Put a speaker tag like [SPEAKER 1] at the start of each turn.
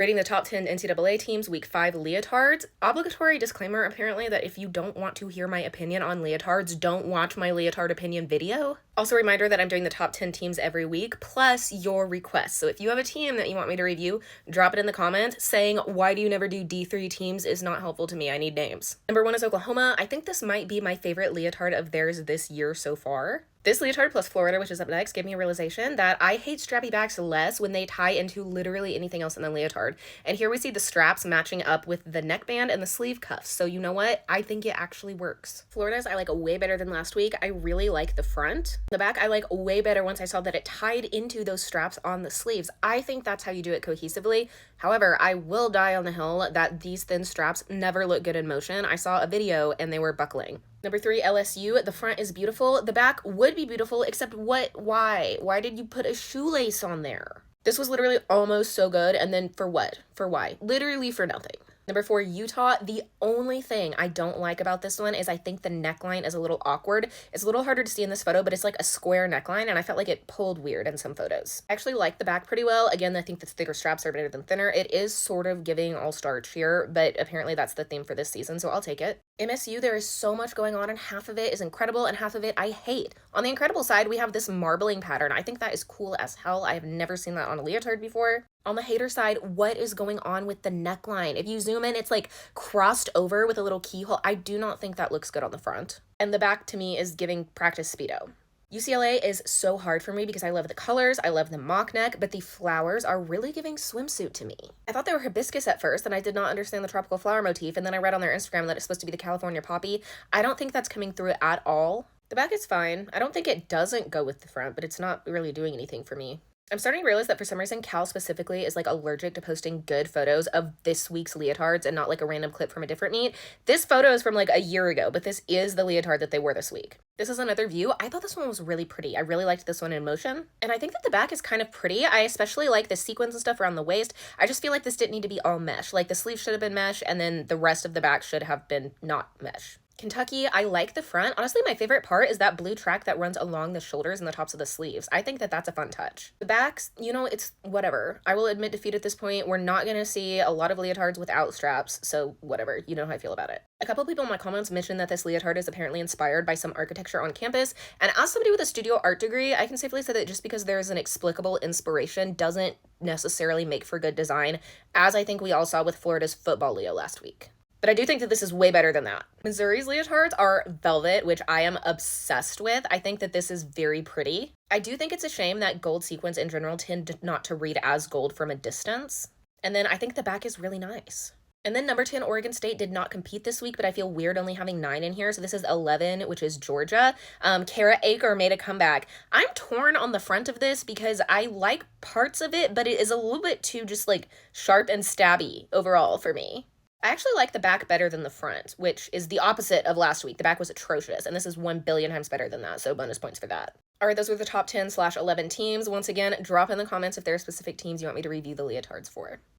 [SPEAKER 1] Rating the top 10 NCAA teams, week 5 leotards. Obligatory disclaimer apparently that if you don't want to hear my opinion on leotards, don't watch my leotard opinion video. Also, a reminder that I'm doing the top 10 teams every week, plus your requests. So if you have a team that you want me to review, drop it in the comments. Saying, why do you never do D3 teams is not helpful to me. I need names. Number 1 is Oklahoma. I think this might be my favorite leotard of theirs this year so far. This leotard plus Florida, which is up next, gave me a realization that I hate strappy backs less when they tie into literally anything else in the leotard. And here we see the straps matching up with the neckband and the sleeve cuffs. So you know what? I think it actually works. Florida's I like way better than last week. I really like the front. The back I like way better once I saw that it tied into those straps on the sleeves. I think that's how you do it cohesively. However, I will die on the hill that these thin straps never look good in motion. I saw a video and they were buckling. Number 3, LSU. The front is beautiful. The back would be beautiful, except what? Why? Why did you put a shoelace on there? This was literally almost so good, and then for what? For why? Literally for nothing. Number 4, Utah. The only thing I don't like about this one is I think the neckline is a little awkward. It's a little harder to see in this photo, but it's like a square neckline, and I felt like it pulled weird in some photos. I actually like the back pretty well. Again, I think the thicker straps are better than thinner. It is sort of giving all-star cheer, but apparently that's the theme for this season, so I'll take it. MSU, there is so much going on, and half of it is incredible, and half of it I hate. On the incredible side, we have this marbling pattern. I think that is cool as hell. I have never seen that on a leotard before. On the hater side, what is going on with the neckline? If you zoom in, it's like crossed over with a little keyhole. I do not think that looks good on the front. And the back to me is giving practice Speedo. UCLA is so hard for me because I love the colors, I love the mock neck, but the flowers are really giving swimsuit to me. I thought they were hibiscus at first, and I did not understand the tropical flower motif, and then I read on their Instagram that it's supposed to be the California poppy. I don't think that's coming through at all. The back is fine. I don't think it doesn't go with the front, but it's not really doing anything for me. I'm starting to realize that for some reason, Cal specifically is like allergic to posting good photos of this week's leotards and not like a random clip from a different meet. This photo is from like a year ago, but this is the leotard that they wore this week. This is another view. I thought this one was really pretty. I really liked this one in motion. And I think that the back is kind of pretty. I especially like the sequins and stuff around the waist. I just feel like this didn't need to be all mesh. Like the sleeve should have been mesh, and then the rest of the back should have been not mesh. Kentucky, I like the front. Honestly, my favorite part is that blue track that runs along the shoulders and the tops of the sleeves. I think that that's a fun touch. The backs, you know, it's whatever. I will admit defeat at this point. We're not going to see a lot of leotards without straps, so whatever. You know how I feel about it. A couple people in my comments mentioned that this leotard is apparently inspired by some architecture on campus, and as somebody with a studio art degree, I can safely say that just because there's an explicable inspiration doesn't necessarily make for good design, as I think we all saw with Florida's football Leo last week. But I do think that this is way better than that. Missouri's leotards are velvet, which I am obsessed with. I think that this is very pretty. I do think it's a shame that gold sequins in general tend not to read as gold from a distance. And then I think the back is really nice. And then number 10, Oregon State did not compete this week, but I feel weird only having 9 in here. So this is 11, which is Georgia. Kara Aker made a comeback. I'm torn on the front of this because I like parts of it, but it is a little bit too just like sharp and stabby overall for me. I actually like the back better than the front, which is the opposite of last week. The back was atrocious, and this is 1 billion times better than that, so bonus points for that. All right, those were the top 10/11 teams. Once again, drop in the comments if there are specific teams you want me to review the leotards for.